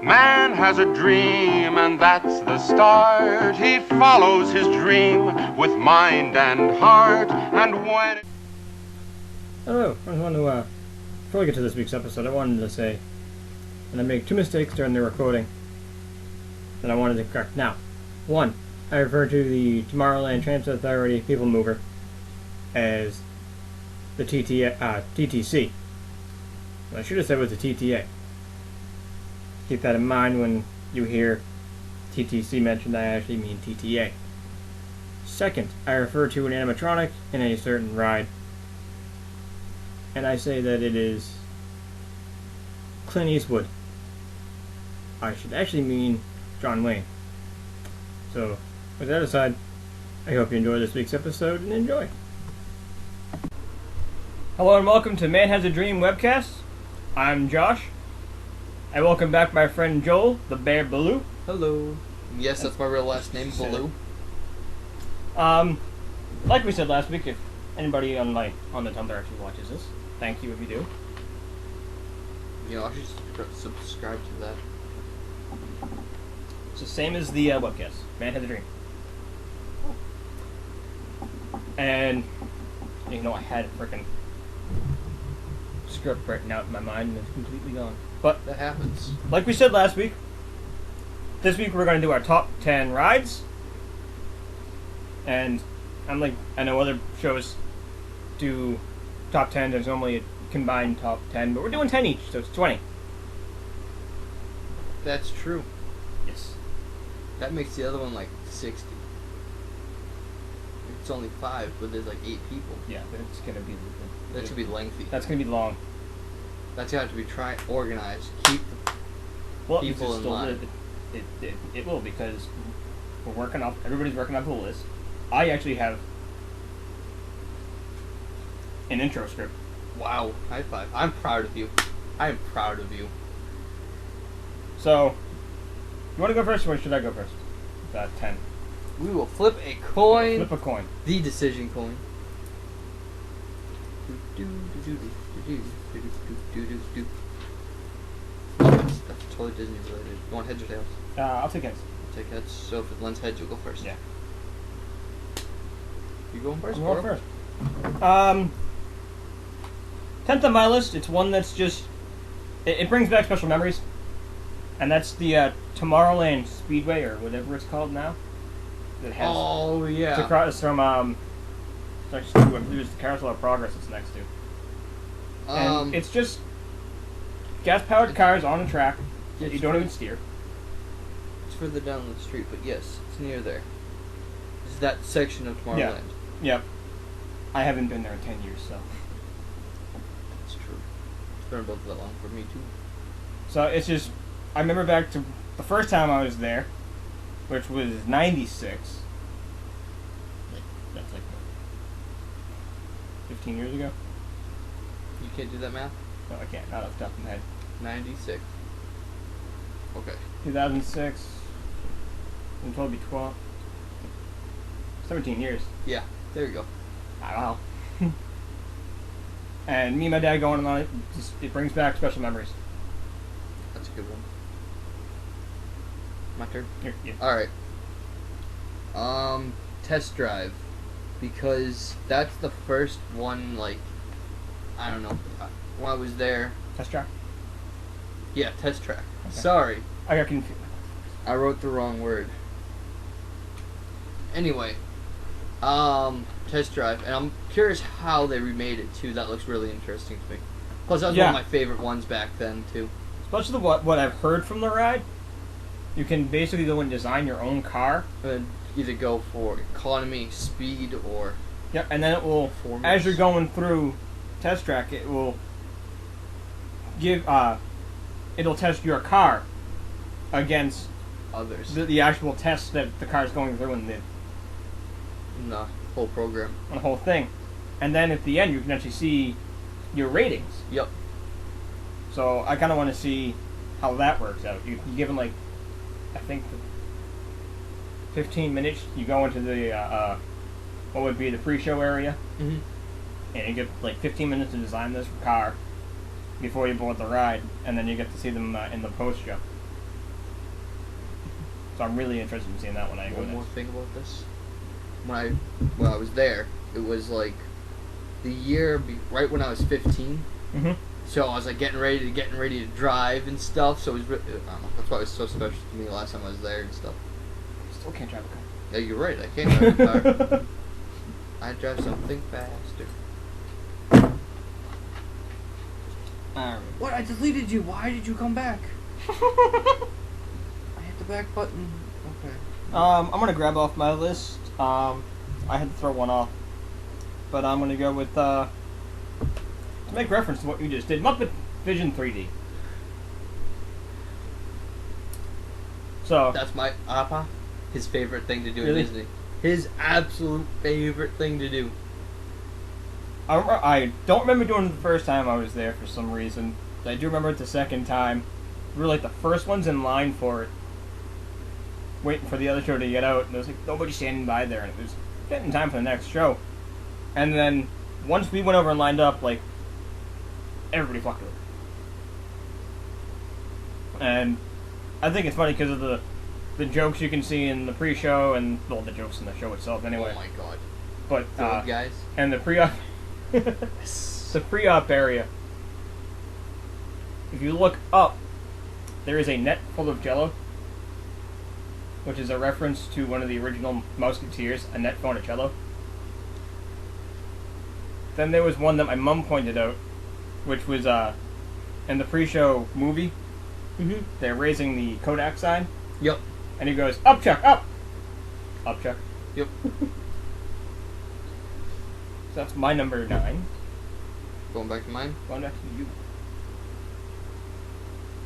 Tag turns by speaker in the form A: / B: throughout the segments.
A: Man has a dream, and that's the start. He follows his dream with mind and heart, and when...
B: Hello, I want to, before we get to this week's episode, I wanted to say that I made two mistakes during the recording that I wanted to correct. Now, one, I referred to the Tomorrowland Transit Authority People Mover as the TTC. I should have said it was the TTA. Keep that in mind when you hear TTC mentioned. I actually mean TTA. Second, I refer to an animatronic in a certain ride, and I say that it is Clint Eastwood. I should actually mean John Wayne. So, with that aside, I hope you enjoy this week's episode and enjoy. Hello and welcome to Man Has a Dream Webcast. I'm Josh. I welcome back my friend Joel, the Bear Baloo.
C: Hello. Yes, that's my real last name, Baloo.
B: Like we said last week, if anybody on the Tumblr actually watches this, thank you if you do.
C: You know, I should subscribe to that.
B: It's the same as the webcast. Man Has a Dream. And, you know, I had a frickin' script written out in my mind and it's completely gone. But
C: that happens.
B: Like we said last week, this week we're going to do our top 10 rides. And I know other shows do top 10. There's normally a combined top 10, but we're doing 10 each, so it's 20.
C: That's true.
B: Yes.
C: That makes the other one like 60. It's only 5, but there's like 8 people.
B: Yeah, but it's going to be...
C: That should be lengthy.
B: That's going to be long.
C: That's going to have to be organized. Keep the people in line.
B: It will, because everybody's working off the list. I actually have an intro script.
C: Wow. High five. I'm proud of you. I am proud of you.
B: So, you want to go first, or should I go first? 10.
C: We will flip a coin.
B: Flip a coin.
C: The decision coin. That's totally Disney related. You want heads or tails?
B: I'll take heads.
C: I'll take heads. So if it lends heads, you'll go first.
B: Yeah.
C: You going first?
B: I'm going first. 10th on my list. It's one that's just... It brings back special memories. And that's the Tomorrowland Speedway, or whatever it's called now. It has,
C: oh, yeah.
B: It's across from... It's actually, I believe it's the Carousel of Progress it's next to. And it's just gas-powered cars on a track that you don't even steer.
C: It's further down the street, but yes, it's near there. It's that section of Tomorrowland.
B: Yeah. Yep. I haven't been there in 10 years, so...
C: That's true. It's been about that long for me, too.
B: So, it's just... I remember back to the first time I was there, which was 96. That's like 15 years ago.
C: You can't do that math?
B: No, I can't. Not off the top of my head.
C: 96. Okay.
B: 2006. And 12 be 12. 17 years.
C: Yeah, there you go.
B: Wow. And me and my dad going on it, it brings back special memories.
C: That's a good one. My turn?
B: Yeah.
C: Alright. Test drive. Because that's the first one, like, I don't know, when I was there.
B: Test track?
C: Yeah, test track.
B: Okay.
C: Sorry.
B: I got confused.
C: I wrote the wrong word. Anyway, test drive, and I'm curious how they remade it too. That looks really interesting to me. Plus, that was one of my favorite ones back then too.
B: Especially what I've heard from the ride. You can basically go and design your own car.
C: And either go for economy, speed, or
B: yep, and then it will,
C: performance.
B: as you're going through test track, it will give it'll test your car against
C: others.
B: The actual test that the car's going through in
C: the whole program.
B: On the whole thing. And then at the end you can actually see your ratings.
C: Yep.
B: So I kind of want to see how that works out. You give them, like, I think 15 minutes, you go into the what would be the pre-show area,
C: and
B: you get like 15 minutes to design this car before you board the ride, and then you get to see them in the post-show. So I'm really interested in seeing that when I go
C: One more
B: next.
C: thing about this. When I was there, it was like the year right when I was 15.
B: Mm-hmm.
C: So I was like getting ready to drive and stuff. So it was, I don't know, that's why it was so special to me last time I was there and stuff.
B: Still can't drive a car.
C: Yeah, you're right. I can't drive a car. I drive something faster. What? I deleted you. Why did you come back? I hit the back button. Okay.
B: I'm gonna grab off my list. I had to throw one off, but I'm gonna go with to make reference to what you just did. Muppet Vision 3D. So
C: That's my Appa. His favorite thing to do
B: Really?
C: in Disney. His absolute favorite thing to do.
B: I don't remember doing it the first time I was there for some reason. But I do remember it the second time. We were like the first ones in line for it, waiting for the other show to get out, and there was like nobody standing by there, and it was getting time for the next show. And then once we went over and lined up, like everybody flocked over. And I think it's funny because of the jokes you can see in the pre-show and well, the jokes in the show itself anyway.
C: Oh my god.
B: But
C: Those guys.
B: and the pre-op, the pre-op area. If you look up, there is a net full of Jello, which is a reference to one of the original Musketeers, a net full of Jello. Then there was one that my mom pointed out, which was in the pre-show movie.
C: Mm-hmm.
B: They're raising the Kodak sign,
C: Yep.
B: and he goes, "Up, Chuck, up, up, Chuck."
C: Yep.
B: So that's my number 9.
C: Going back to mine.
B: Going back to you.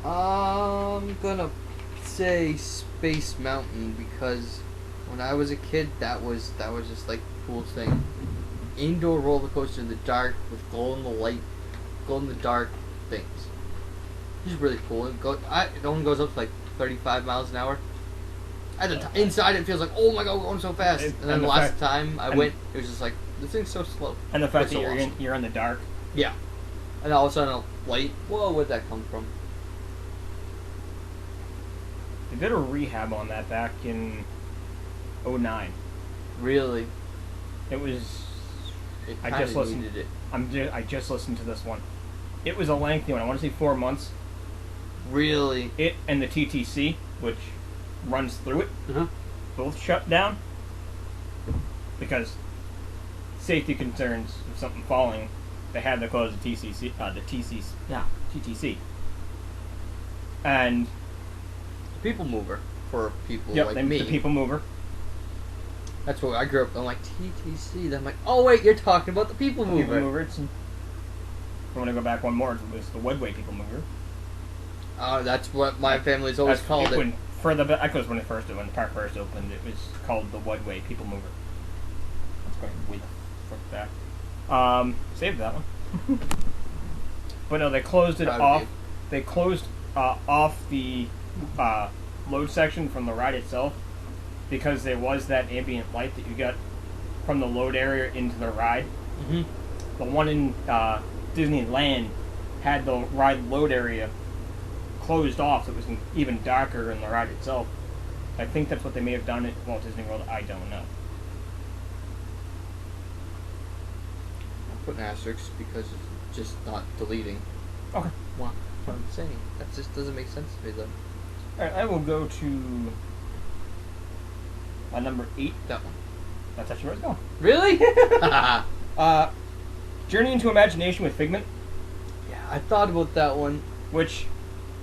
C: I'm gonna say Space Mountain because when I was a kid, that was just like the coolest thing. Indoor roller coaster in the dark with glow in the dark things. It's really cool. It only goes up to like 35 miles an hour. At the inside, it feels like, oh my god, we're going so fast. And then the last time I went, it was just like, this thing's so slow.
B: And the fact that
C: so
B: you're
C: awesome.
B: you're in the dark.
C: Yeah. And all of a sudden, a light. Whoa, where'd that come from?
B: They did a rehab on that back in 2009.
C: Really?
B: It was.
C: It
B: I
C: kinda
B: just listened.
C: needed it.
B: I just listened to this one. It was a lengthy one. I want to say 4 months.
C: Really?
B: It and the TTC, which runs through it,
C: Uh-huh.
B: both shut down because safety concerns of something falling. They had to close the TTC, TTC, and
C: People mover for people
B: yep,
C: like
B: they,
C: me.
B: the people mover.
C: That's what I grew up. I'm like TTC. Then I'm like, oh wait, you're talking about the people mover.
B: People mover. I want to go back one more. It was the Woodway people mover.
C: That's what my family's always called it.
B: When the park first opened, it was called the Woodway people mover. That's going way the fuck back. Saved that one. But no, they closed it
C: Proud of
B: off.
C: you.
B: They closed off the load section from the ride itself because there was that ambient light that you got from the load area into the ride.
C: Mm-hmm.
B: The one in Disneyland had the ride load area closed off, so it was even darker in the ride itself. I think that's what they may have done at Walt Disney World. I don't know.
C: I'll put an asterisk because it's just not deleting.
B: Okay.
C: What I'm saying. That just doesn't make sense to me though.
B: Alright, I will go to number 8.
C: That one.
B: That's actually where it's going.
C: Really? Yeah,
B: Journey into Imagination with Figment,
C: I thought about that one.
B: which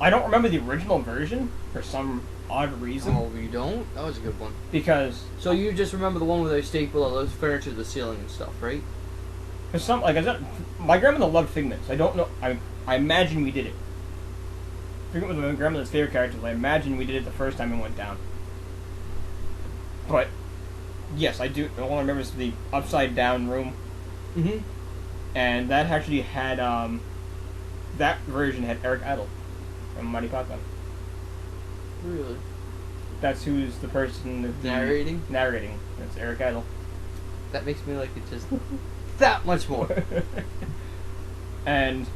B: I don't remember the original version for some odd reason.
C: Oh, you don't? That was a good one.
B: Because
C: So you just remember the one where they staple all those furniture to the ceiling and stuff, right?
B: for some, like I said, my grandmother loved Figment, so I don't know. I imagine we did it. Figment was my grandmother's favorite character. So I imagine we did it the first time it went down. But yes, I do. All I remember is the upside down room,
C: Mm-hmm.
B: and that actually had that version had Eric Idle from Mighty Popcorn.
C: Really?
B: That's who's the person that's
C: Narrating?
B: Narrating. That's Eric Idle.
C: That makes me like it just that much more.
B: And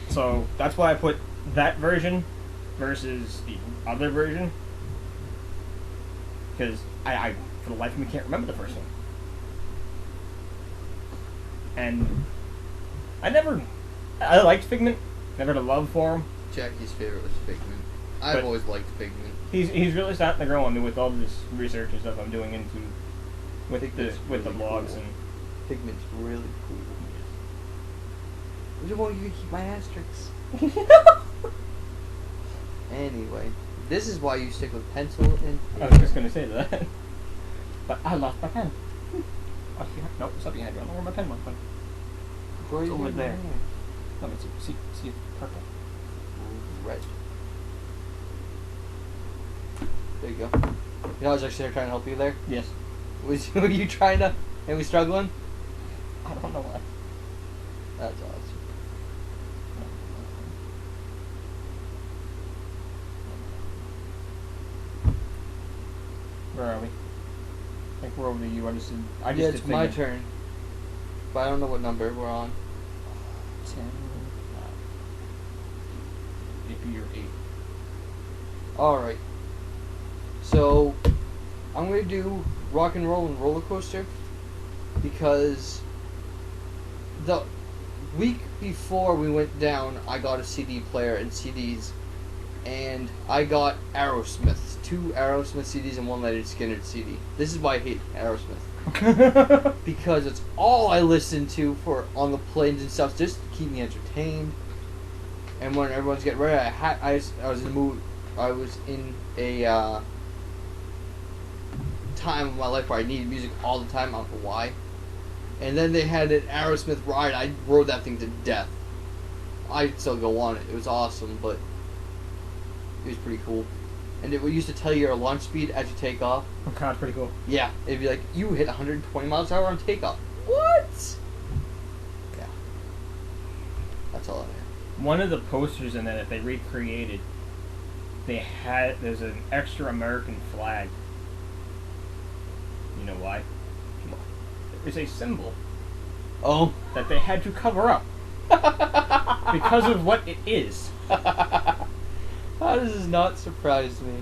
B: so that's why I put that version versus the other version. Because I, for the life of me, can't remember the first one. And I liked Figment. Never had a love for him.
C: Jackie's favorite was Figment. I've always liked Figment.
B: He's really starting to grow on me with all this research and stuff I'm doing into with the blogs
C: cool.
B: and
C: Figment's really cool. I just want you to keep my asterisks. Anyway, this is why you stick with pencil and paper.
B: I was just gonna say that, but I lost my pen. Oh, nope, it's up behind you. I don't know where my pen went. It's over there. Let me see it's purple.
C: Red. There you go. You know, I was actually trying to help you there.
B: Yes.
C: Were you trying to? Are we struggling?
B: I don't know why.
C: That's awesome.
B: Where are we? I think we're over to you. I just
C: Yeah,
B: did
C: it's my
B: Figment.
C: turn. But I don't know what number we're on.
B: 10. Maybe you're 8.
C: Alright. So, I'm going to do Rock and Roll and Roller Coaster because the week before we went down, I got a CD player and CDs, and I got Aerosmith. 2 Aerosmith CDs and 1 Leonard Skinner CD. This is why I hate Aerosmith. Because it's all I listen to for on the planes and stuff, just to keep me entertained. And when everyone's getting ready, I was in the mood. I was in a time of my life where I needed music all the time. I don't know why. And then they had an Aerosmith ride. I rode that thing to death. I'd still go on it. It was awesome, but it was pretty cool. And it used to tell you your launch speed as you take off.
B: Oh god, pretty cool.
C: Yeah, it'd be like, you hit 120 miles an hour on takeoff. What? Yeah. That's all I know.
B: One of the posters in that they recreated, there's an extra American flag. You know why? There's a symbol
C: Oh.
B: that they had to cover up because of what it is.
C: How does this not surprise me?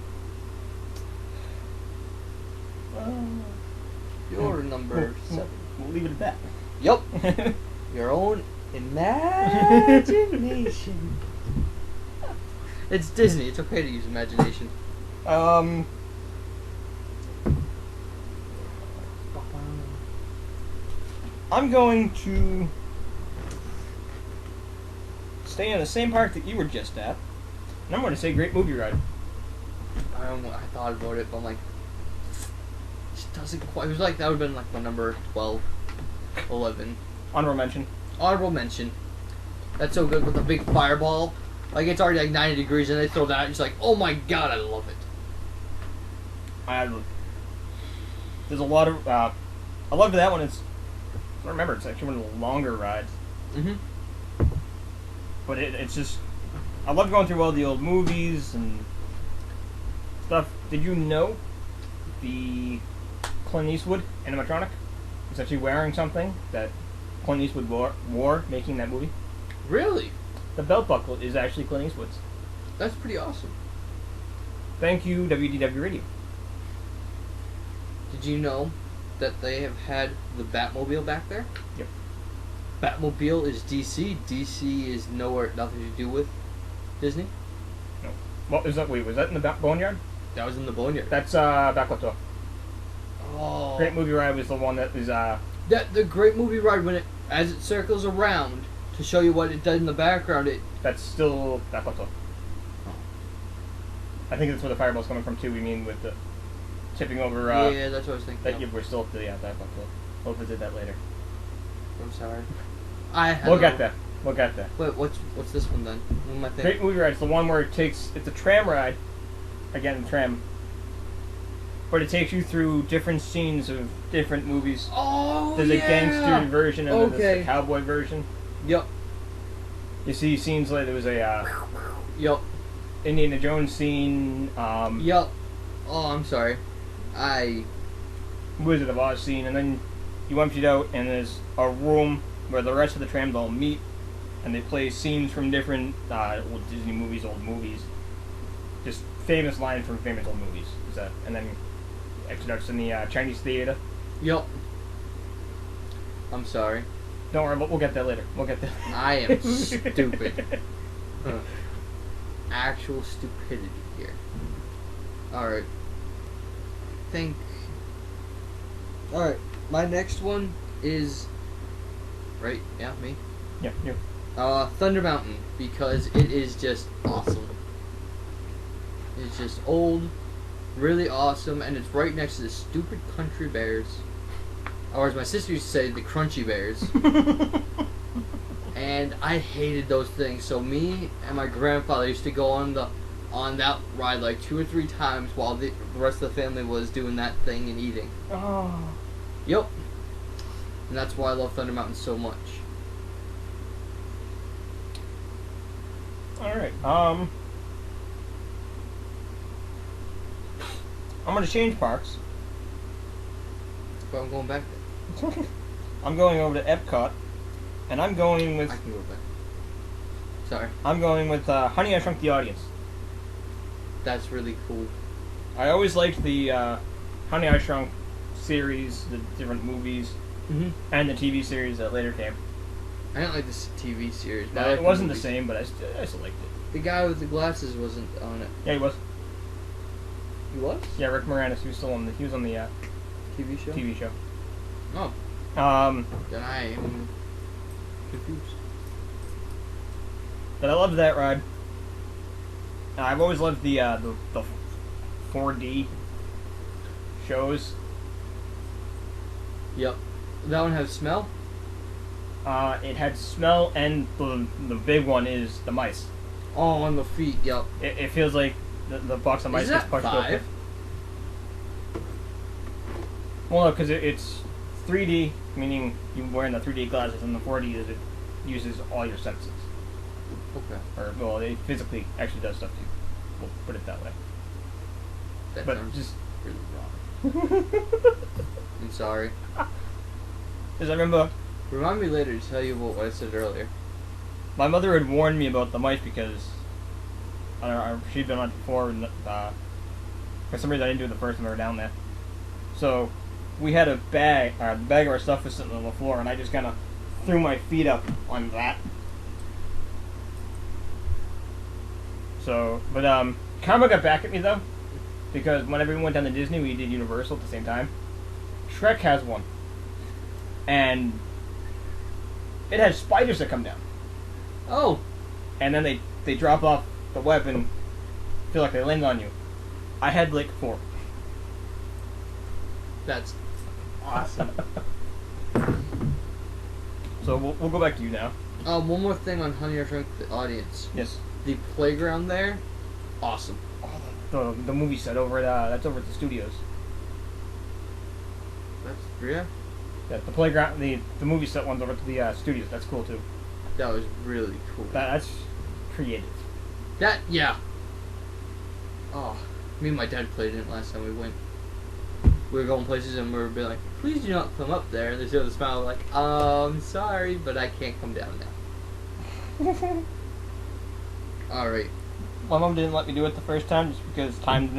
C: You're number 7.
B: We'll leave it at that.
C: Yup. Your own imagination. It's Disney. It's okay to use imagination.
B: I'm going to stay in the same park that you were just at, and I'm going to say Great Movie Ride.
C: I thought about it, but I'm like, it doesn't quite. It was like that would have been like my number 12, 11.
B: Honorable mention.
C: Honorable mention. That's so good with the big fireball. Like it's already like 90 degrees, and they throw that. And it's like, oh my god, I love it.
B: There's a lot of. I loved that one. I don't remember. It's actually one of the longer rides.
C: Mhm.
B: But it's just. I love going through all the old movies and stuff. Did you know the Clint Eastwood animatronic is actually wearing something that Clint Eastwood wore making that movie?
C: Really?
B: The belt buckle is actually Clint Eastwood's.
C: That's pretty awesome.
B: Thank you, WDW Radio.
C: Did you know that they have had the Batmobile back there?
B: Yep.
C: Batmobile is DC. DC is nothing to do with Disney.
B: No. What was that? Wait, was that in the Boneyard?
C: That was in the Boneyard.
B: That's Backwater.
C: Oh.
B: Great Movie Ride was the one that is
C: The Great Movie Ride, as it circles around to show you what it does in the background,
B: that's still Backwater. I think that's where the fireball's coming from too. We mean with the tipping over.
C: Yeah, that's what I was thinking.
B: That we're still Backwater. We'll visit that later.
C: I'm sorry.
B: We'll get there. We'll get there.
C: Wait, what's this one then? What am I thinking?
B: Great Movie Ride is the one where it's a tram ride. Again, tram. But it takes you through different scenes of different movies.
C: Oh,
B: There's a gangster version and then there's a cowboy version.
C: Yep.
B: You see scenes like there was a
C: Yep.
B: Indiana Jones scene.
C: Yep. Oh, I'm sorry.
B: Wizard of Oz scene, and then you empty it out, and there's a room where the rest of the trams all meet, and they play scenes from different old Disney movies, old movies. just famous lines from famous old movies. Is that, and then excerpts in the Chinese theater.
C: Yep. I'm sorry.
B: Don't worry, we'll get there later. We'll get there.
C: I am stupid. Actual stupidity here. Alright. Alright, my next one is... Right? Yeah, me?
B: Yeah, you.
C: Thunder Mountain, because it is just awesome. It's just old, really awesome, and it's right next to the stupid Country Bears. Or as my sister used to say, the Crunchy Bears. And I hated those things, so me and my grandfather used to go on that ride like 2 or 3 times while the rest of the family was doing that thing and eating.
B: Oh.
C: Yep. And that's why I love Thunder Mountain so much.
B: Alright, I'm gonna change parks.
C: But I'm going back there.
B: I'm going over to Epcot, and I'm going with...
C: I can go back. Sorry.
B: I'm going with Honey, I Shrunk the Audience.
C: That's really cool.
B: I always liked the Honey, I Shrunk series, the different movies, and the TV series that later came.
C: I didn't like this TV series. But
B: No,
C: I like
B: it wasn't the
C: movies.
B: same, but I still liked it.
C: The guy with the glasses wasn't on it.
B: Yeah, he was.
C: He was?
B: Yeah, Rick Moranis. He was on the
C: TV show?
B: TV show.
C: Oh. Then I am confused.
B: But I loved that ride. I've always loved the 4D shows.
C: Yep. That one has smell?
B: It had smell, and the big one is the mice.
C: Oh, on the feet, yep.
B: It feels like the box of mice
C: Is
B: gets
C: that
B: punched
C: 5?
B: open. Well, no, because it's 3D, meaning you're wearing the 3D glasses, and the 4D is it uses all your senses.
C: Okay.
B: Or, well, it physically actually does stuff to you. We'll put it that way.
C: That
B: But
C: sounds
B: just...
C: really wrong. I'm sorry.
B: Because I remember
C: Remind me later to tell you what I said earlier.
B: my mother had warned me about the mice because she'd been on it before, and for some reason I didn't do it the first time we were down there. So we had a bag, the bag of our stuff was sitting on the floor, and I just kind of threw my feet up on that. So, but Karma got back at me though, because whenever we went down to Disney, we did Universal at the same time. Shrek has one, and it has spiders that come down.
C: Oh!
B: And then they drop off the web and feel like they land on you. I had like 4.
C: That's awesome.
B: So we'll go back to you now.
C: One more thing on Honey, I Shrunk the Audience.
B: Yes.
C: The playground there, awesome.
B: The movie set over at that's over at the studios.
C: That's, yeah?
B: Yeah, the playground, the movie set one's over at the studios. That's cool too.
C: That was really cool.
B: That's creative.
C: That, yeah. Oh, me and my dad played in it last time we went. We were going places and we were being like, please do not come up there. And they showed the smile like, I'm sorry, but I can't come down now. Alright.
B: My mom didn't let me do it the first time just because time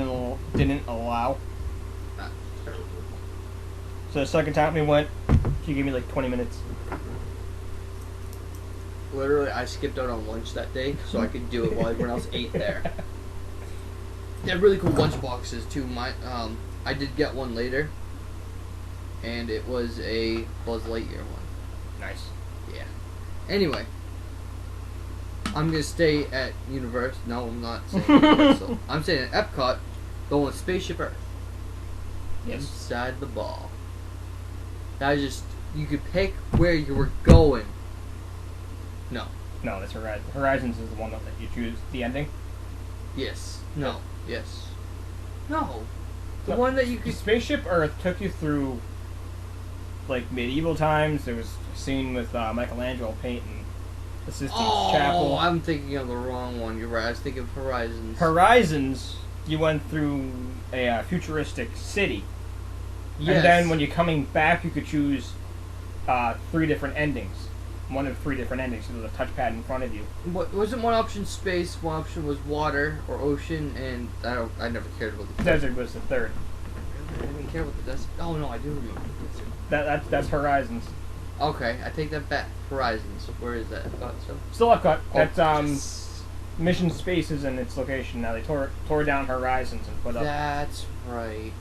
B: didn't allow. So the second time we went, she gave me like 20 minutes.
C: Literally, I skipped out on lunch that day so I could do it while everyone else ate there. They had really cool lunch boxes too. I did get one later, and it was a Buzz Lightyear one.
B: Nice.
C: Yeah. Anyway, I'm gonna stay at Universal. No, I'm not staying at Universal. I'm staying at Epcot, going with Spaceship Earth.
B: Yes.
C: Inside the ball. That was just, you could pick where you were going. No.
B: No, that's Horizon. Horizons is the one that you choose the ending.
C: Yes. No. Yes. No. The
B: No.
C: one that you could.
B: Spaceship Earth took you through like medieval times. There was a scene with Michelangelo painting the Sistine Chapel.
C: Oh, I'm thinking of the wrong one. You're right. I was thinking of Horizons.
B: Horizons, you went through a futuristic city.
C: Yes.
B: And then when you're coming back, you could choose 3 different endings. one of 3 different endings. So there's a touchpad in front of you.
C: What wasn't one option space? One option was water or ocean, and I never cared about the
B: Desert was the third.
C: I didn't care about the desert. Oh no, I do remember the desert.
B: That's Horizons.
C: Okay, I take that back. Horizons. Where is that? So.
B: Still Epcot. That's
C: Yes.
B: Mission Space is in its location now. They tore down Horizons and put up.
C: That's right.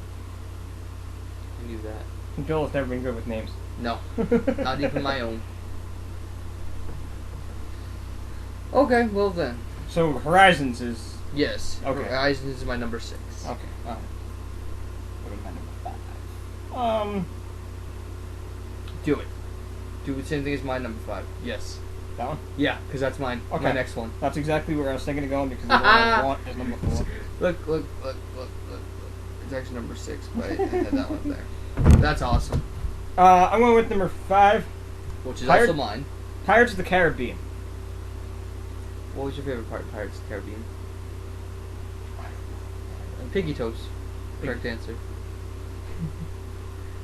C: I knew that.
B: Joel has never been good with names.
C: No, not even my own. Okay, well then.
B: So Horizons is
C: Yes.
B: Okay.
C: Horizons is my number 6.
B: okay. Alright. What am I number 5?
C: Do it. Do the same thing as my number 5. Yes.
B: That one.
C: Yeah, because that's mine.
B: Okay.
C: My next one.
B: That's exactly where I was thinking of going because the one I want is number 4.
C: Look. It's actually number 6, but I had that one there. That's awesome.
B: I'm going with number 5.
C: Which is
B: Pirate-
C: also mine.
B: Pirates of the Caribbean.
C: What was your favorite part of Pirates of the Caribbean? Piggy Toes. Correct answer.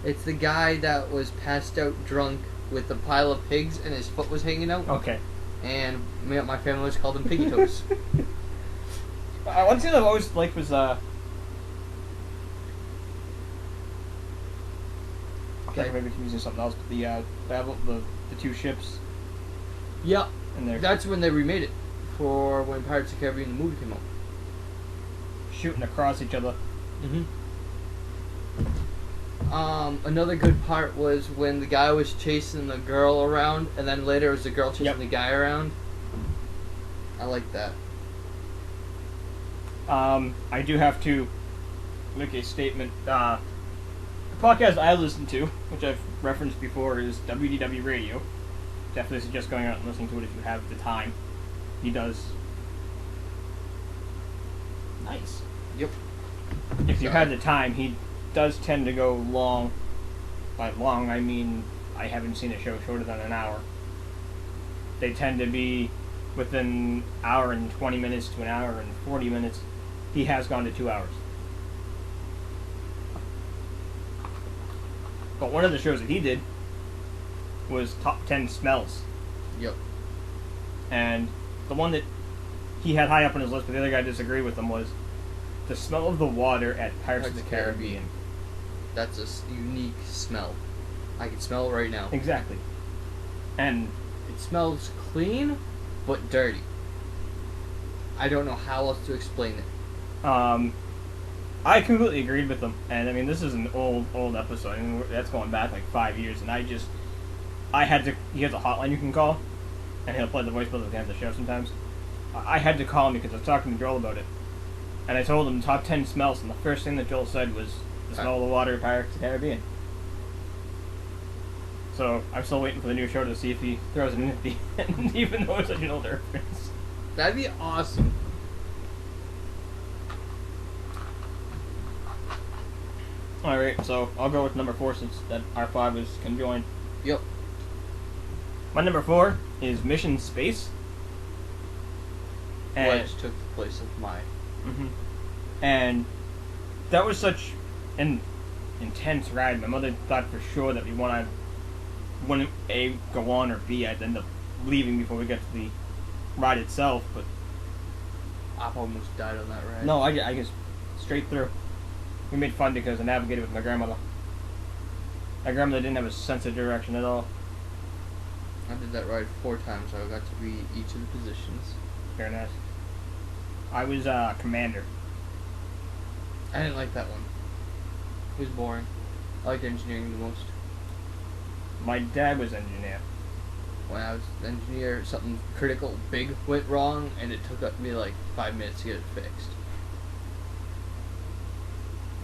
C: It's the guy that was passed out drunk with a pile of pigs and his foot was hanging out.
B: Okay.
C: And my family always called him Piggy Toes.
B: One thing I've always liked was
C: Okay.
B: maybe confusing something else. But the 2 ships
C: Yeah.
B: and they're
C: That's when they remade it. For when Pirates of the Caribbean the movie came out.
B: shooting across each other.
C: Mm-hmm. Another good part was when the guy was chasing the girl around, and then later it was the girl chasing
B: Yep.
C: the guy around. I like that.
B: I do have to make a statement. The podcast I listen to, which I've referenced before, is WDW Radio. Definitely suggest going out and listening to it if you have the time. He does nice.
C: Yep.
B: If you have the time, he does tend to go long. By long, I mean I haven't seen a show shorter than an hour. They tend to be within an hour and 20 minutes to an hour and 40 minutes. He has gone to 2 hours. But one of the shows that he did was Top 10 Smells.
C: Yep.
B: And the one that he had high up on his list, but the other guy disagreed with him, was the smell of the water at Pirates of the Caribbean.
C: That's a unique smell. I can smell it right now.
B: Exactly. And
C: It smells clean, but dirty. I don't know how else to explain it.
B: I completely agreed with him. And I mean, this is an old episode. I mean, that's going back like 5 years. And I had to. He has a hotline you can call, and he'll play the voicemail at the end of the show sometimes. I had to call him because I was talking to Joel about it, and I told him top 10 smells, and the first thing that Joel said was the smell of the water at Pirates of the Caribbean. So I'm still waiting for the new show to see if he throws it in at the end, even though it's such an old reference.
C: That'd be awesome.
B: Alright, so I'll go with number 4 since that our 5 is conjoined.
C: Yep.
B: My number 4 is Mission Space. And,
C: Which took the place of my...
B: mhm. And that was such an intense ride. My mother thought for sure that we wouldn't A, go on, or B, I'd end up leaving before we got to the ride itself, but
C: I almost died on that ride.
B: no, I guess straight through. We made fun because I navigated with my grandmother. My grandmother didn't have a sense of direction at all.
C: I did that ride 4 times, so I got to read each of the positions.
B: Very nice. I was commander.
C: I didn't like that one. It was boring. I liked engineering the most.
B: My dad was engineer.
C: When I was engineer, something critical big went wrong, and it took me like 5 minutes to get it fixed.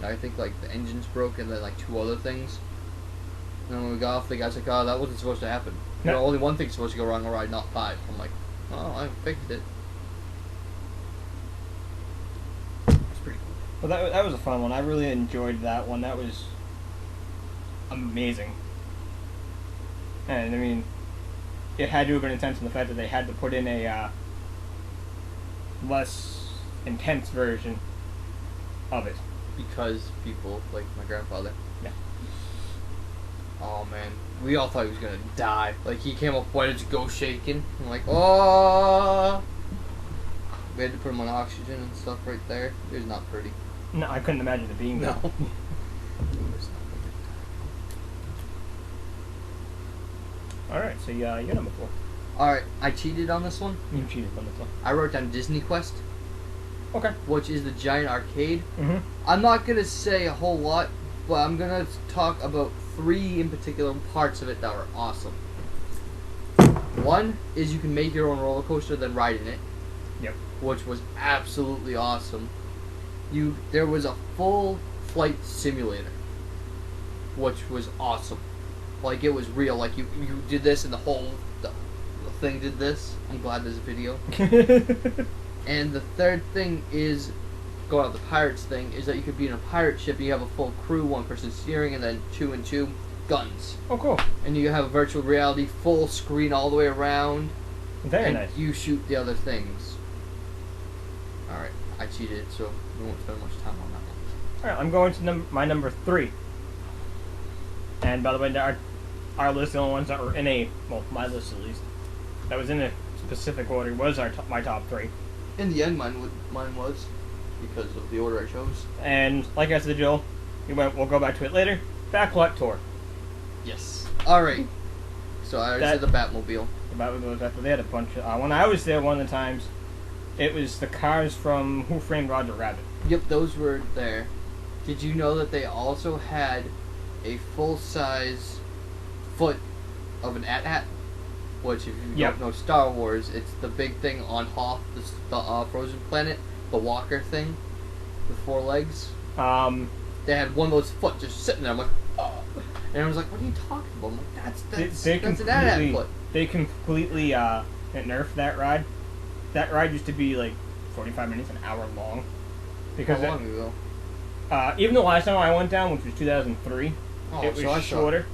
C: I think like the engine's broke and then like 2 other things. And then when we got off, the guy's like, "Oh, that wasn't supposed to happen.
B: No.
C: Only one thing's supposed to go wrong on a ride, not 5." I'm like, "Oh, I fixed it." It's pretty cool.
B: Well, that was a fun one. I really enjoyed that one. That was amazing. And I mean, it had to have been intense in the fact that they had to put in a less intense version of it.
C: Because people like my grandfather.
B: Yeah.
C: Oh man, we all thought he was gonna die. Like he came up, why did you go shaking? I'm like, oh. We had to put him on oxygen and stuff right there. It was not pretty.
B: No, I couldn't imagine it being
C: No.
B: that.
C: It was not pretty.
B: Alright, so yeah, you're number 4.
C: Alright, I cheated on this one.
B: You cheated on this one.
C: I wrote down Disney Quest,
B: Okay.
C: which is the giant arcade.
B: Mm-hmm.
C: I'm not gonna say a whole lot, but I'm gonna talk about 3 in particular parts of it that were awesome. One is you can make your own roller coaster, then ride in it.
B: Yep.
C: Which was absolutely awesome. There was a full flight simulator, which was awesome. Like it was real. Like you did this, and the thing did this. I'm glad there's a video. And the third thing is, going on the pirates thing, is that you could be in a pirate ship and you have a full crew, 1 person steering, and then 2 and 2 guns.
B: Oh, cool.
C: And you have a virtual reality full screen all the way around.
B: Very
C: and
B: nice.
C: you shoot the other things. Alright, I cheated, so we won't spend much time on that one.
B: Alright, I'm going to my number 3. And by the way, our list, the only ones that were in my list at least, that was in a specific order was my top 3.
C: In the end, mine was, because of the order I chose.
B: And like I said, Joel, we'll go back to it later. Backlot Tour.
C: Yes. Alright. So I already said the Batmobile.
B: They had a bunch of... when I was there one of the times, it was the cars from Who Framed Roger Rabbit.
C: Yep, those were there. Did you know that they also had a full-size foot of an AT-AT? Which, if you don't know Star Wars, it's the big thing on Hoth, the frozen planet, the walker thing, with 4 legs. They had one of those foot just sitting there. I'm like, oh. And I was like, what are you talking about? I'm like, that's an AT-AT foot.
B: They completely nerfed that ride. That ride used to be like 45 minutes, an hour long.
C: Because how long ago?
B: Even the last time I went down, which was 2003, it was shorter.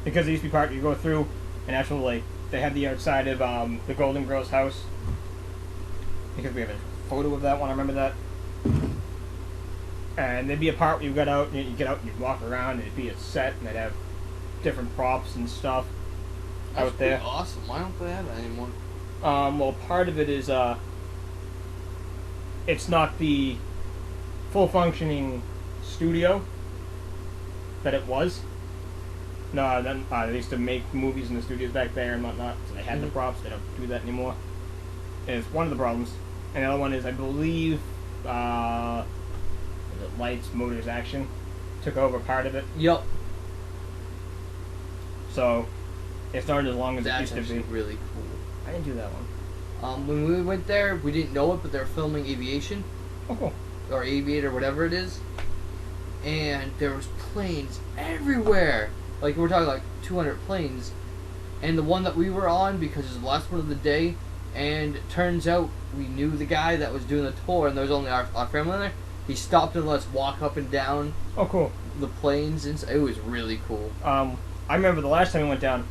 B: Because it used to be part you go through an actual, like, they had the outside of the Golden Girl's house. Because we have a photo of that one, I remember that. And there'd be a part where you get out and you'd walk around, and it'd be a set, and they'd have different props and stuff out there.
C: That's awesome. Why don't they have that anymore?
B: Well, part of it is, it's not the full functioning studio that it was. No, then they used to make movies in the studios back there and whatnot, so they had the props. They don't do that anymore. It's one of the problems. And the other one is, I believe, Lights, Motors, Action took over part of it.
C: Yep.
B: So it's not as long as it
C: That's
B: used to be.
C: Really cool.
B: I didn't do that one.
C: When we went there, we didn't know it, but they were filming Aviation.
B: Oh, cool.
C: Or Aviator, whatever it is. And there was planes everywhere. Like, we're talking like 200 planes. And the one that we were on, because it was the last one of the day, and it turns out we knew the guy that was doing the tour, and there was only our family there. He stopped and let us walk up and down.
B: Oh, cool.
C: The planes, and it was really cool.
B: I remember the last time we went down,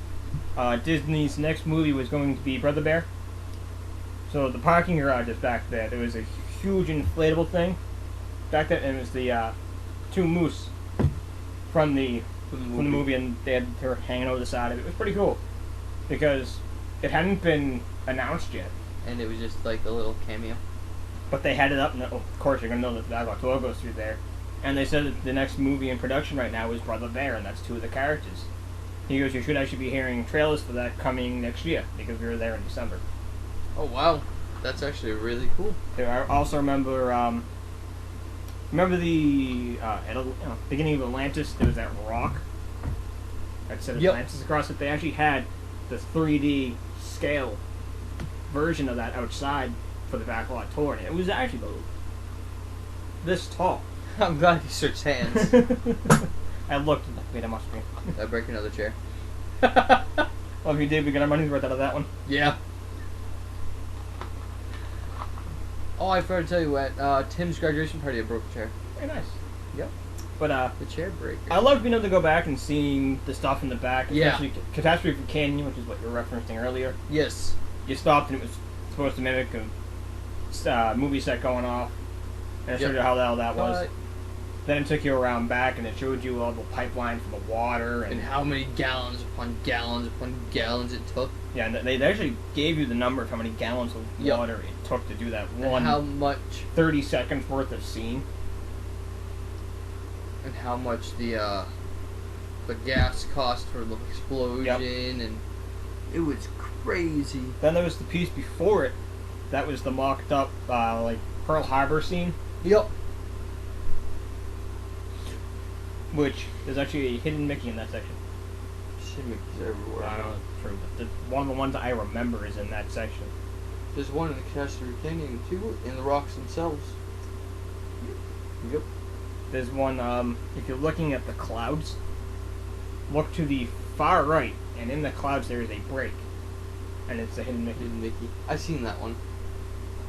B: Disney's next movie was going to be Brother Bear. So the parking garage is back there. There was a huge inflatable thing back there, and it was the 2 moose from the movie, and they were hanging over the side of it. It was pretty cool because it hadn't been announced yet,
C: and it was just like a little cameo.
B: But they had it up, and of course you're gonna know that the Backlot Tour goes through there. And they said that the next movie in production right now is Brother Bear, and that's 2 of the characters. He goes, you should actually be hearing trailers for that coming next year because we were there in December.
C: Oh wow, that's actually really cool.
B: I also remember the beginning of Atlantis. There was that rock that said Atlantis across it. They actually had the 3D scale version of that outside for the Backlot Tour, and it was actually this tall.
C: I'm glad you switched hands.
B: I looked and wait, I must be.
C: Did I break another chair?
B: Well, if you did, we got our money's worth out of that one.
C: Yeah. Oh, I forgot to tell you what. Tim's graduation party, I broke a chair.
B: Very nice.
C: Yep.
B: But
C: the chair breaker.
B: I love being able to go back and seeing the stuff in the back, especially
C: Yeah.
B: Catastrophe Canyon, which is what you were referencing earlier.
C: Yes.
B: You stopped and it was supposed to mimic a movie set going off, and I showed you how the hell that was. Then it took you around back, and it showed you all the pipeline for the water
C: And how many gallons upon gallons upon gallons it took.
B: Yeah, and they actually gave you the number of how many gallons of water it took to do that
C: and
B: one.
C: How much?
B: 30 seconds worth of scene.
C: And how much the gas cost for the explosion, and it was crazy.
B: Then there was the piece before it, that was the mocked up like Pearl Harbor scene.
C: Yep.
B: Which there's actually a hidden Mickey in that section.
C: Shit Mickey's everywhere.
B: I don't know if it's true, but one of the ones I remember is in that section.
C: There's one in the Castle Canyon too, in the rocks themselves. Yep.
B: There's one, if you're looking at the clouds, look to the far right, and in the clouds there is a break. And it's a hidden Mickey.
C: Hidden Mickey. I seen that one.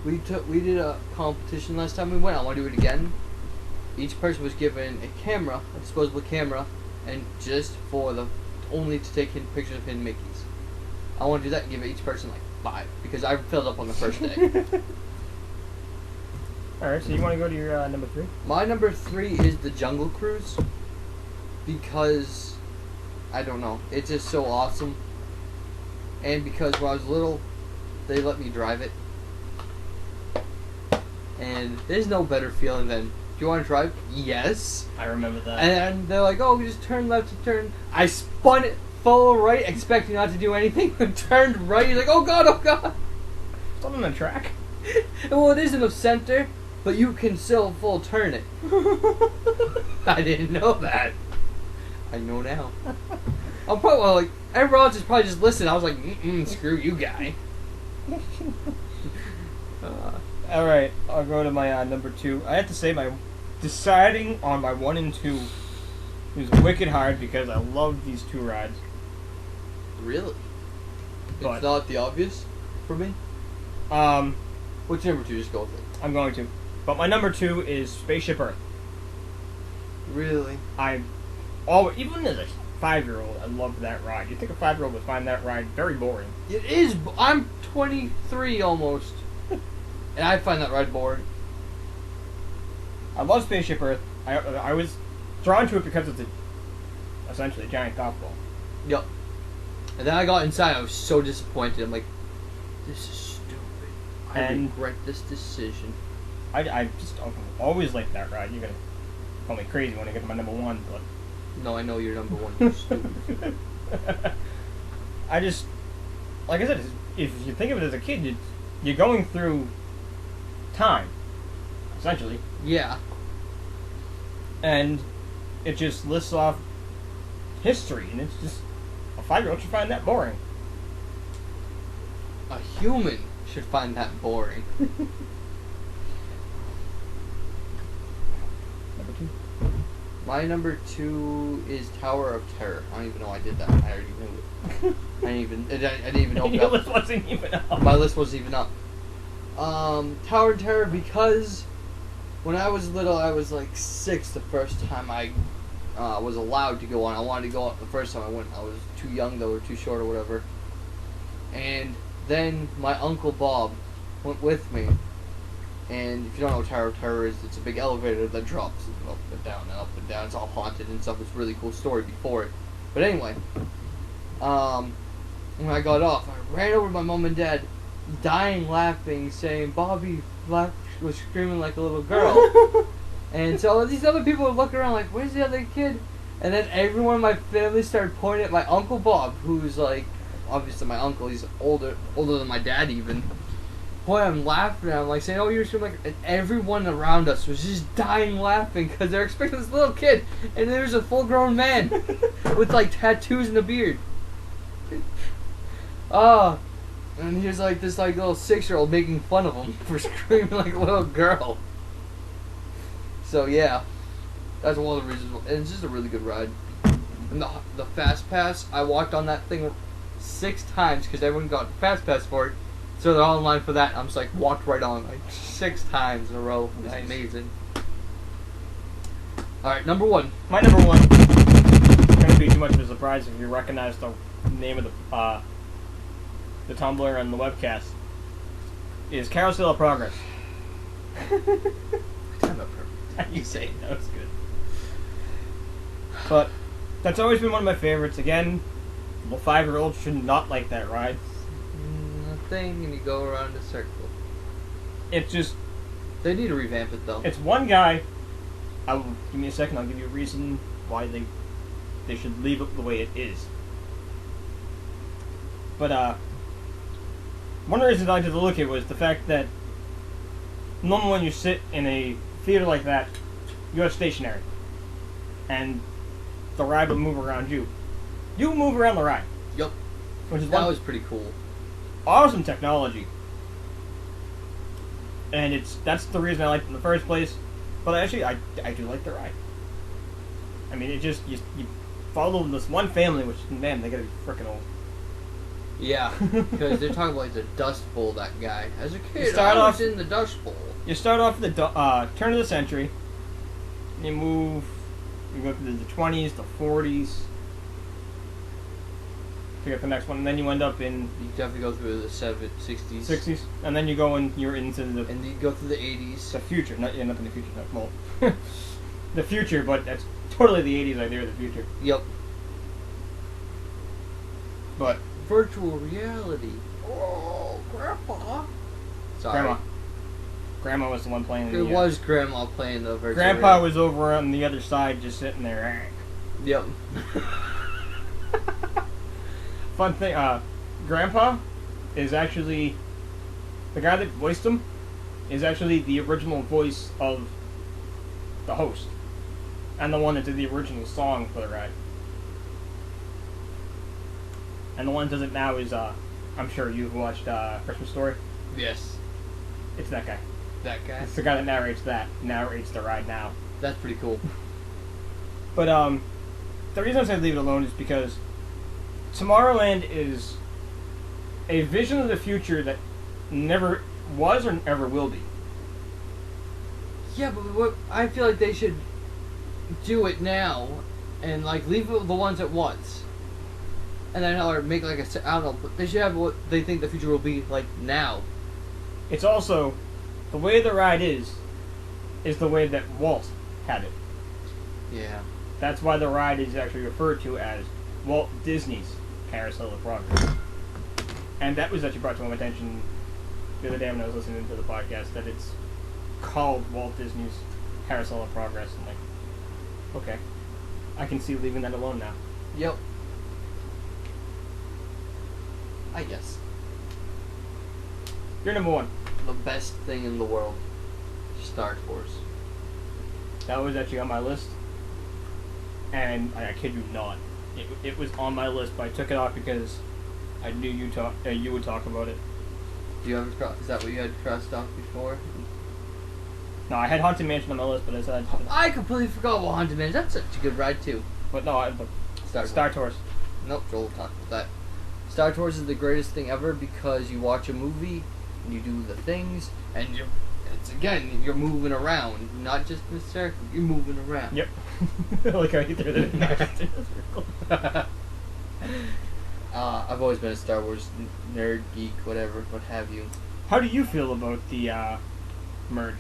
C: We did a competition last time we went. I want to do it again. Each person was given a camera, a disposable camera, and just only to take pictures of hidden Mickeys. I want to do that and give each person like 5 because I filled up on the first day.
B: Alright, so you want to go to your number 3?
C: My number 3 is the Jungle Cruise because I don't know, it's just so awesome. And because when I was little, they let me drive it. And there's no better feeling than, do you want to drive? Yes.
B: I remember that.
C: And they're like, oh, we just turn left to turn. I spun it full right, expecting not to do anything, and turned right. You're like, oh god, oh god.
B: It's on the track.
C: Well, it is in the center, but you can still full turn it. I didn't know that. I know now. I'm probably like, everyone else is probably just listening. I was like, screw you, guy.
B: Alright, I'll go to my number 2. I have to say, deciding on my 1 and 2 was wicked hard because I love these 2 rides.
C: Really?
B: But,
C: it's not the obvious for me? What's your number 2? Just go with it.
B: I'm going to. But my number 2 is Spaceship Earth.
C: Really?
B: Even as a 5-year-old, I loved that ride. You'd think a 5-year-old would find that ride very boring.
C: It is. I'm 23 almost. And I find that ride boring.
B: I love Spaceship Earth. I was drawn to it because it's essentially a giant golf ball.
C: Yep. And then I got inside. I was so disappointed. I'm like, this is stupid. I regret this decision.
B: I just always liked that ride. You're gonna call me crazy when I get to my number 1, but
C: no, I know you're number 1. You're stupid.
B: I just, like I said, if you think of it as a kid, you're going through time, essentially.
C: Yeah.
B: And it just lists off history, and it's just, a 5-year-old should find that boring.
C: A human should find that boring.
B: Number 2.
C: My number 2 is Tower of Terror. I don't even know I did that. I already knew it. I didn't even know.
B: Your list wasn't even up.
C: My list wasn't even up. Tower of Terror because when I was little, I was like 6 the first time I was allowed to go on. I wanted to go on the first time I went. I was too young though, or too short or whatever. And then my Uncle Bob went with me. And if you don't know what Tower of Terror is, it's a big elevator that drops up and down and up and down. It's all haunted and stuff. It's a really cool story before it. But anyway, when I got off, I ran over to my mom and dad, dying laughing, saying Bobby was screaming like a little girl. And so these other people would look around like, where's the other kid? And then everyone in my family started pointing at my Uncle Bob, who's like, obviously my uncle, he's older than my dad even. Boy, I'm laughing at him, like saying, oh, you're screaming like, and everyone around us was just dying laughing because they're expecting this little kid, and there's a full-grown man with like tattoos and a beard. And he was like this like little 6-year-old making fun of him for screaming like a little girl. So yeah, that's one of the reasons. And it's just a really good ride. And the Fast Pass, I walked on that thing 6 times because everyone got Fast Pass for it. So they're all in line for that. I'm just like walked right on like 6 times in a row. It was amazing. All right, number 1.
B: My number 1. It's gonna be too much of a surprise if you recognize the name of the Tumblr and the webcast. Is Carousel of Progress.
C: Time up perfect.
B: You say it. That was good. But that's always been one of my favorites. Again, the 5-year-old should not like that ride.
C: Nothing, and you go around in a circle.
B: It's just...
C: They need to revamp it, though.
B: It's one guy. Give me a second, I'll give you a reason why they should leave it the way it is. But, one of the reasons I did look at was the fact that normally when you sit in a theater like that, you're stationary. And the ride will move around you. You move around the ride.
C: Yep.
B: Which is
C: That was pretty cool.
B: awesome technology. And that's the reason I liked it in the first place. But actually, I do like the ride. I mean, it just, you follow this one family, which, man, they gotta be freaking old.
C: Yeah, because they're talking about like the Dust Bowl, that guy. As a kid,
B: start
C: I was
B: off-
C: in the Dust Bowl.
B: You start off at the turn of the century. You move. You go through the 20s, the 40s. Pick up the next one, and then you end up in
C: You definitely go through the 60s.
B: 60s, and then you go and you're into the
C: And you go through the 80s.
B: future. Not in the future. No, well, the future, but that's totally the 80s idea of the future.
C: Yep.
B: But
C: Virtual reality. Oh, Grandpa. Sorry.
B: Grandma was the one playing.
C: It was Grandma playing the virtual
B: Grandpa
C: reality.
B: was over on the other side, just sitting there.
C: Yep.
B: Fun thing, Grandpa is actually the guy that voiced him is actually the original voice of the host and the one that did the original song for the ride. And the one that does it now is I'm sure you've watched Christmas Story.
C: Yes.
B: It's that guy.
C: That guy.
B: It's the guy that narrates the ride now.
C: That's pretty cool.
B: But the reason I say leave it alone is because Tomorrowland is a vision of the future that never was or ever will be.
C: Yeah, but what I feel like they should do it now, and like leave the ones at once, and then or make like I don't know. But they should have what they think the future will be like now.
B: It's also the way the ride is the way that Walt had it.
C: Yeah.
B: That's why the ride is actually referred to as Walt Disney's Carousel of Progress. And that was actually brought to my attention the other day when I was listening to the podcast that it's called Walt Disney's Carousel of Progress. I'm like, okay, I can see leaving that alone now.
C: Yep. I guess.
B: You're number one.
C: The best thing in the world. Star Tours.
B: That was actually on my list. And I kid you not, it was on my list, but I took it off because I knew you would talk about it.
C: Do you have is that what you had crossed off before?
B: No, I had Haunted Mansion on my list, but I said,
C: I completely forgot about Haunted Mansion. That's such a good ride too.
B: but no, Star Tours.
C: Nope, Joel will talk about that. Star Tours is the greatest thing ever because you watch a movie and you do the things and you're moving around, not just in a circle. You're moving around.
B: Yep. Like how you threw that in there.
C: I've always been a Star Wars nerd, geek, whatever, what have you.
B: How do you feel about the merge?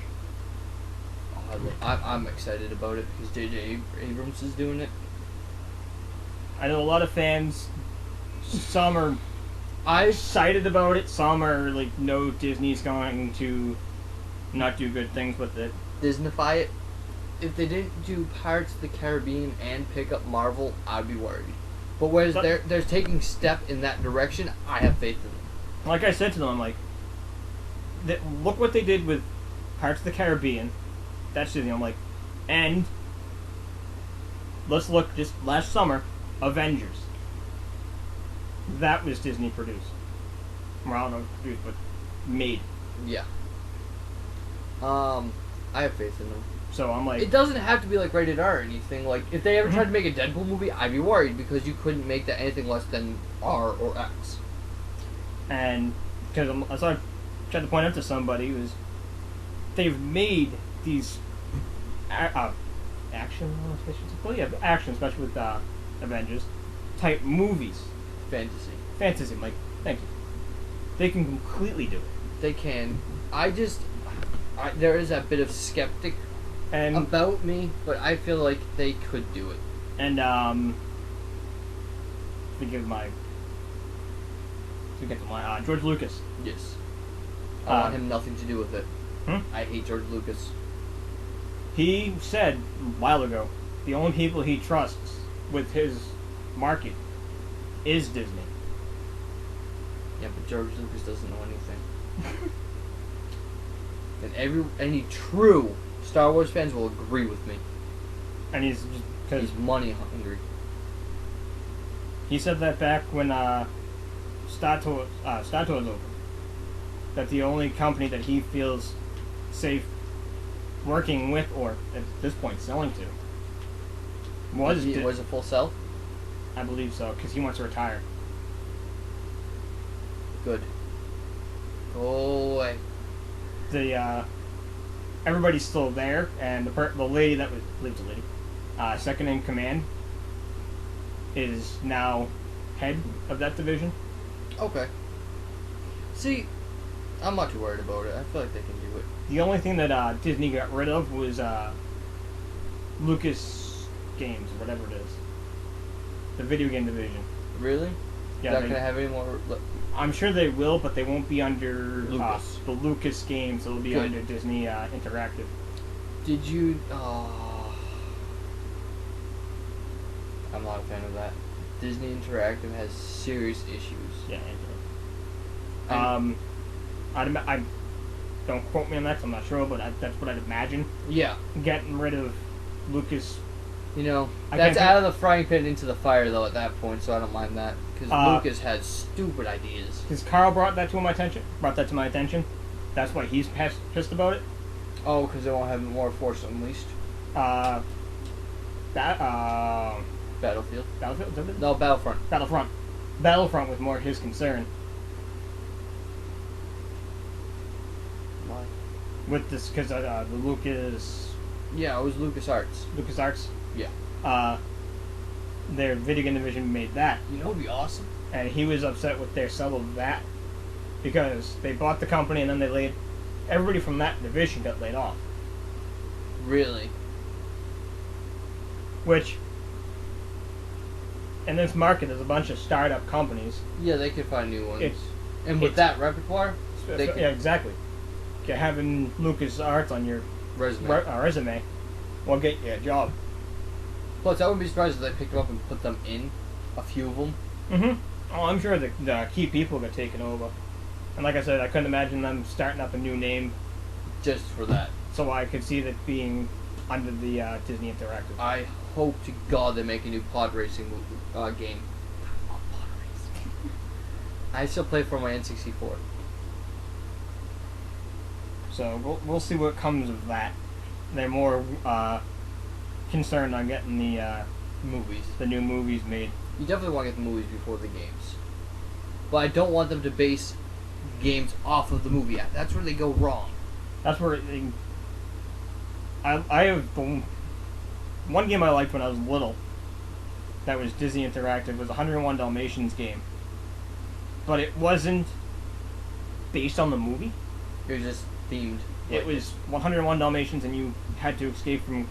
C: I'm excited about it because J.J. Abrams is doing it.
B: I know a lot of fans. Some are excited about it. Some are like, no, Disney's going to not do good things with it.
C: Disneyfy it. If they didn't do Pirates of the Caribbean and pick up Marvel, I'd be worried. But whereas they're taking step in that direction, I have faith in them.
B: Like I said to them, I'm like, look what they did with Pirates of the Caribbean. That's Disney. I'm like, and let's look just last summer, Avengers. That was Disney produced. Well, I don't know if produced, but made.
C: Yeah. I have faith in them.
B: So I'm like,
C: It doesn't have to be like rated R or anything. Like if they ever tried to make a Deadpool movie, I'd be worried because you couldn't make that anything less than R or X.
B: and because I tried to point out to somebody was they've made these action, especially with Avengers type movies.
C: Fantasy.
B: I'm like, thank you. They can completely do it.
C: They can. There is a bit of skeptic
B: And
C: about me, but I feel like they could do it.
B: And George Lucas.
C: Yes. I want him nothing to do with it. I hate George Lucas.
B: He said a while ago, the only people he trusts with his market is Disney.
C: Yeah, but George Lucas doesn't know anything. And any true Star Wars fans will agree with me.
B: And he's just because
C: he's money hungry.
B: He said that back when Star Tours opened. That the only company that he feels safe working with, or at this point selling to, was
C: a full sell?
B: I believe so, because he wants to retire.
C: Good. Go away.
B: Everybody's still there, and the lady that was second in command, is now head of that division.
C: Okay. See, I'm not too worried about it. I feel like they can do it.
B: The only thing that Disney got rid of was Lucas Games, or whatever it is. The video game division.
C: Really?
B: Yeah.
C: Not gonna have any more.
B: I'm sure they will, but they won't be under
C: Lucas.
B: The Lucas Games. It'll be under Disney Interactive.
C: Did you? I'm not a fan of that. Disney Interactive has serious issues.
B: Yeah. I don't quote me on that 'cause I'm not sure, but that's what I'd imagine.
C: Yeah.
B: Getting rid of Lucas.
C: You know, that's out of the frying pan into the fire, though, at that point, so I don't mind that. Because Lucas had stupid ideas.
B: Because Carl brought that to my attention. That's why he's pissed about it.
C: Oh, because they won't have more Force Unleashed? Battlefield?
B: Battlefield?
C: No, Battlefront.
B: Battlefront was more his concern.
C: Why?
B: With this, because the Lucas...
C: Yeah, it was LucasArts.
B: LucasArts?
C: Yeah.
B: Their video game division made that.
C: You know what would be awesome?
B: And he was upset with their sell of that. Because they bought the company and then everybody from that division got laid off.
C: Really?
B: Which, in this market, there's a bunch of startup companies.
C: Yeah, they could find new ones. And with that repertoire,
B: yeah, exactly. Having LucasArts on your resume will get you a job.
C: Plus, I wouldn't be surprised if they picked them up and put them in, a few of them.
B: Mm-hmm. Oh, I'm sure the key people got taken over. And like I said, I couldn't imagine them starting up a new name.
C: Just for that.
B: So I could see that being under the Disney Interactive.
C: I hope to God they make a new pod racing game. Pod racing. I still play for my N64.
B: So we'll see what comes of that. They're more concerned on getting the new movies made.
C: You definitely want to get the movies before the games. But I don't want them to base games off of the movie. That's where they go wrong.
B: That's where I have one game I liked when I was little. That was Disney Interactive. Was a 101 Dalmatians game, but it wasn't based on the movie.
C: It was just themed.
B: It was 101 Dalmatians, and you had to escape from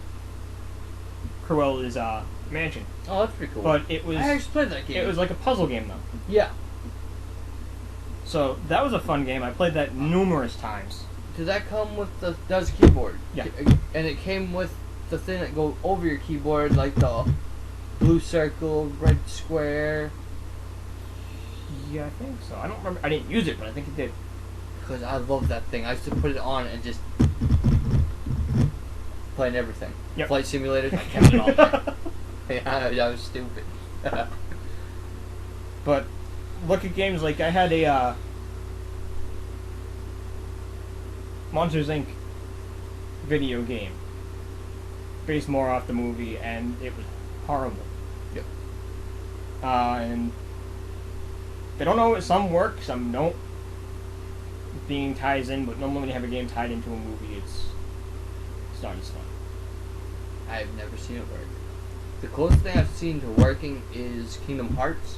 B: Cruella's mansion.
C: Oh, that's pretty cool.
B: But it was.
C: I actually played that game.
B: It was like a puzzle game, though.
C: Yeah.
B: So that was a fun game. I played that numerous times.
C: Did that come with that was a keyboard?
B: Yeah.
C: And it came with the thing that goes over your keyboard, like the blue circle, red square.
B: Yeah, I think so. I don't remember. I didn't use it, but I think it did.
C: Because I love that thing. I used to put it on and just playing everything.
B: Yep.
C: Flight Simulator. I kept it all there. Yeah, that was stupid.
B: But look at games like I had a Monsters Inc. video game based more off the movie, and it was horrible.
C: Yep.
B: And they don't know. Some work, some don't. Being ties in, but normally when you have a game tied into a movie, it's not as fun.
C: I've never seen it work. The closest thing I've seen to working is Kingdom Hearts,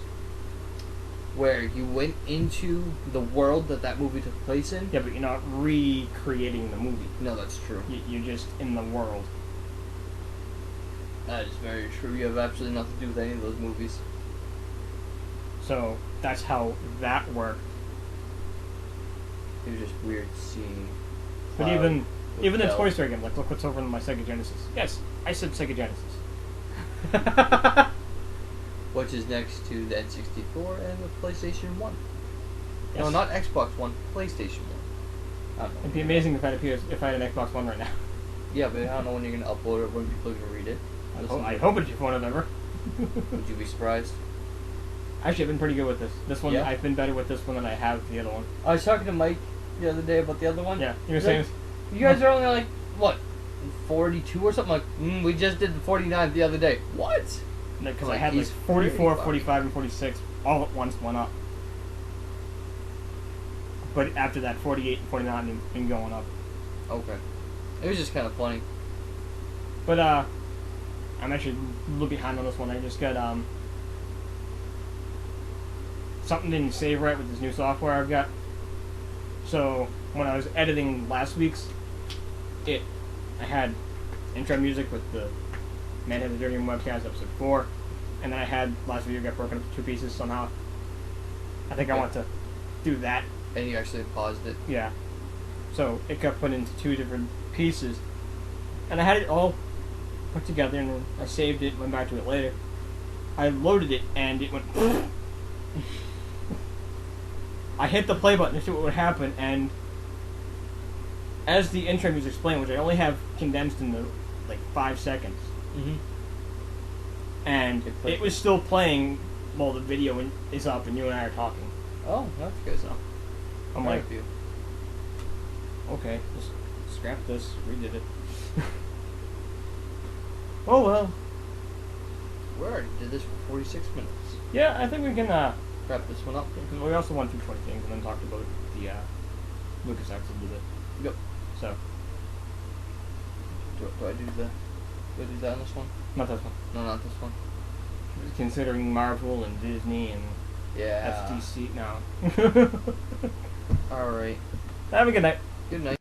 C: where you went into the world that movie took place in.
B: Yeah, but you're not recreating the movie.
C: No, that's true.
B: You're just in the world.
C: That is very true. You have absolutely nothing to do with any of those movies.
B: So that's how that worked.
C: It was just weird seeing.
B: But
C: Cloud
B: even
C: with
B: the
C: Belle.
B: Toy Story game, like, look what's over on my Sega Genesis. Yes, I said Sega Genesis.
C: Which is next to the N64 and the PlayStation 1.
B: Yes.
C: No, not Xbox One, PlayStation 1. I don't know.
B: It'd be amazing if I had an Xbox One right now.
C: Yeah, but I don't know when you're going to upload it, when people are going to read it.
B: I hope it's your phone ever.
C: Would you be surprised?
B: Actually, I've been pretty good with this. This one,
C: Yeah?
B: I've been better with this one than I have the other one.
C: I was talking to Mike the other day about the other one.
B: Yeah, you were
C: He's
B: saying
C: like, you guys are only like, what, 42 or something? Like, we just did the 49 the other day. What?
B: because I
C: Like,
B: had like
C: he's
B: 44,
C: 45.
B: 45, and 46 all at once went up. But after that, 48 and 49 have been going up.
C: Okay. It was just kind of funny.
B: But I'm actually a little behind on this one. I just got something didn't save right with this new software I've got. So when I was editing last week's, I had intro music with the Man Had the Dream Webcast episode 4, and then I had last video got broken up into 2 pieces somehow. I think I want to do that.
C: And you actually paused it.
B: Yeah. So it got put into 2 different pieces, and I had it all put together, and I saved it, went back to it later. I loaded it, and it went. I hit the play button to see what would happen, and as the intro music explained, which I only have condensed into like 5 seconds,
C: Mm-hmm.
B: and it was still playing while the video is up and you and I are talking.
C: Oh, that's good.
B: So I'm
C: Proud
B: like,
C: of you.
B: okay, just scrap this, redid it. Oh well.
C: We already did this for 46 minutes.
B: Yeah, I think we can,
C: Wrap this one up.
B: because we also went through 20 things and then talked about the LucasArts a little bit.
C: Yep.
B: So,
C: Do I do that on this one?
B: not this one.
C: No, not this one.
B: Considering Marvel and Disney and
C: Yeah.
B: FTC, no.
C: Alright.
B: Have a good night.
C: Good night.